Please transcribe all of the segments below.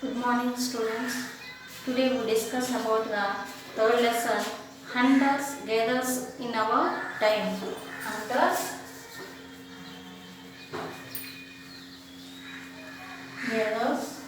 Good morning, students. Today we discuss about the third lesson, hunters gatherers in our time. Hunters gatherers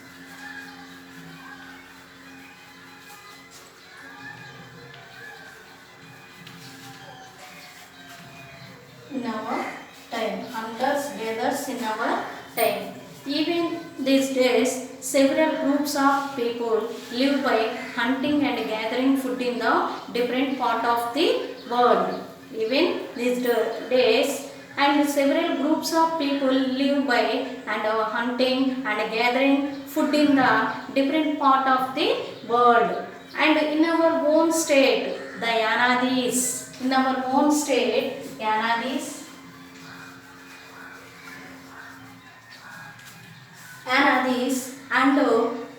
in our time. Hunters gatherers in our time. Even these days, several groups of people live by hunting and gathering food in the different part of the world. Even these days, and several groups of people live by and hunting and gathering food in the different part of the world. And in our own state, the Yanadis, in our own state, Yanadis and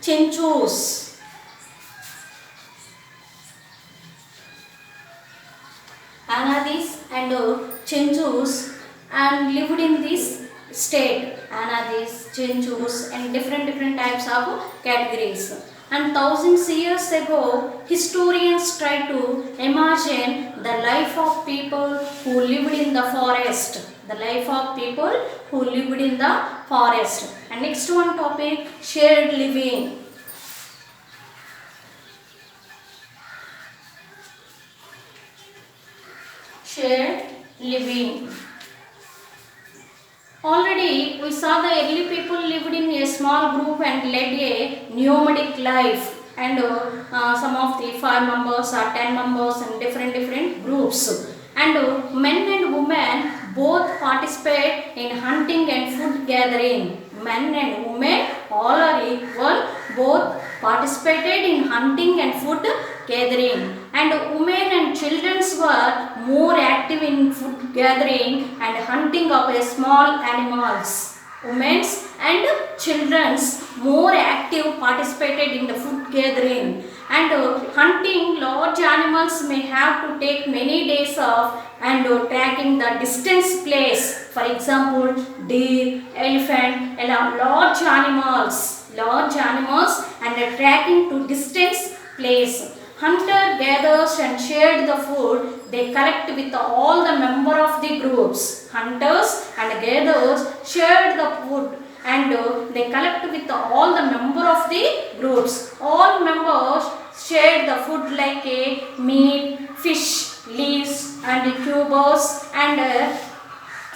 Chinchus. Anadis and Chinchus and lived in this state. Anadis, Chinchus and different types of categories. And thousands years ago, historians tried to imagine the life of people who lived in the forest. The life of people who lived in the forest. And next one topic, shared living. Shared living. Already we saw the early people lived in a small group and led a nomadic life, and some of the 5 members or 10 members and different groups, and men and women both participate in hunting and food gathering. Men and women all are equal, both participated in hunting and food gathering, and women and children were more active in food gathering and hunting of small animals. Women and children more active participated in the food gathering, and hunting large animals may have to take many days off and tracking the distance place. For example, deer, elephant, and large animals and tracking to distance place. Hunter gathers and shared the food they collect with all the member of the groups. Hunters and gatherers shared the food and they collect with all the member of the groups. All members shared the food like meat, fish, leaves and tubers and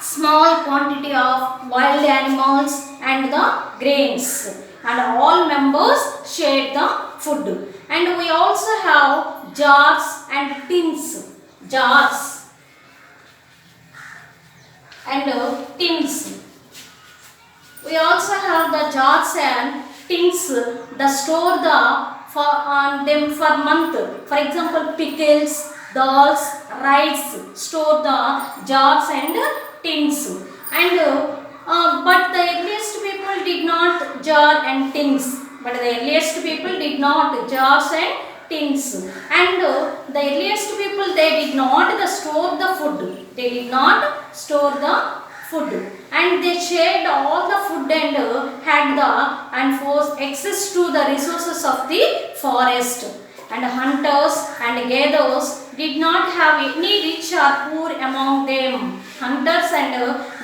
small quantity of wild animals and the grains, and all members shared the food. And we also have jars and tins. Jars and tins. We also have the jars and tins that store on them for month. For example, pickles, dals, rice, store the jars and tins. And but the earliest people did not jar and tins. But the earliest people did not jars and tins. And the earliest people, they did not store the food. They did not store the food. And they shared all the food and had the and forced access to the resources of the forest. And hunters and gatherers did not have any rich or poor among them. Hunters and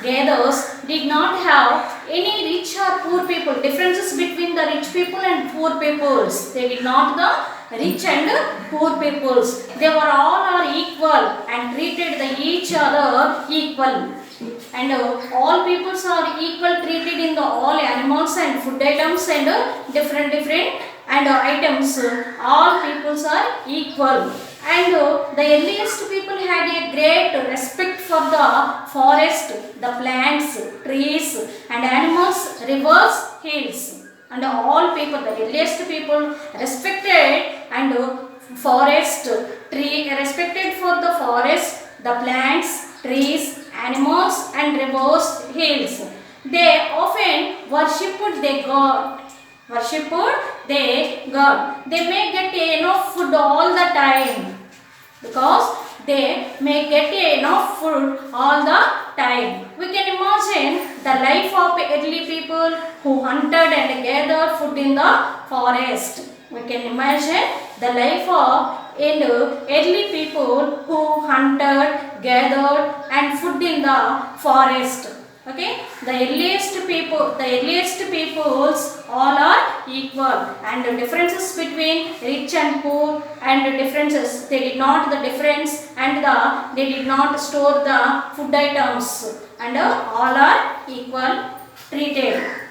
gatherers did not have any rich or poor people. Differences between the rich people and poor peoples. They did not the rich and poor peoples. They were all are equal and treated each other equal. And all peoples are equal, treated in the all animals and food items and different and items. All peoples are equal. And the earliest people had a great respect for the forest, the plants, trees and animals, rivers, hills. And all people, the earliest people respected and forest, respected for the forest, the plants, trees, animals and rivers, hills. They often worshipped their God. They may get enough food all the time, because they may get enough food all the time. We can imagine the life of early people who hunted and gathered food in the forest. We can imagine the life of early people who hunted, gathered and food in the forest. Okay, the earliest peoples all are equal, and the differences between rich and poor and the differences, they did not the difference, and they did not store the food items, and all are equal treated.